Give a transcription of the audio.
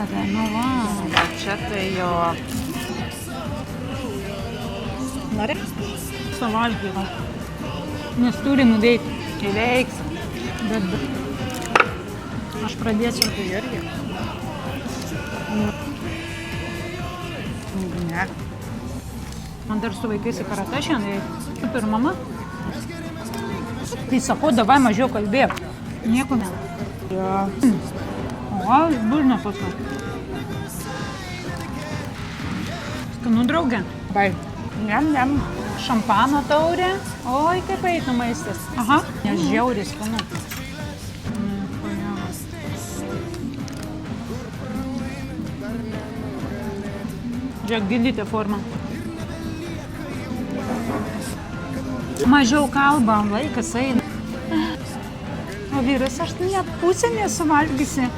tada, nu va. Čia tai jo. Nori? Suvalgyti. Nes turi nuveikti. Įveiks. Bet aš pradėčiau. Tai irgi. Ne. Man dar su vaikais į karatė šiandien. Kaip ir mama. Tai sakau, davai mažiau kalbėk. Nieko ne. Jo. O, burna tokia. Skanu, draugė. Bai. Nem. Šampano taurė. Oi, kaip eitų maistas. Aha. Nes žiauriai skanu. Žiūrėk, gilytė forma. Mažiau kalbam, laikas eina. O vyras, aš net pusę nesuvalgysi.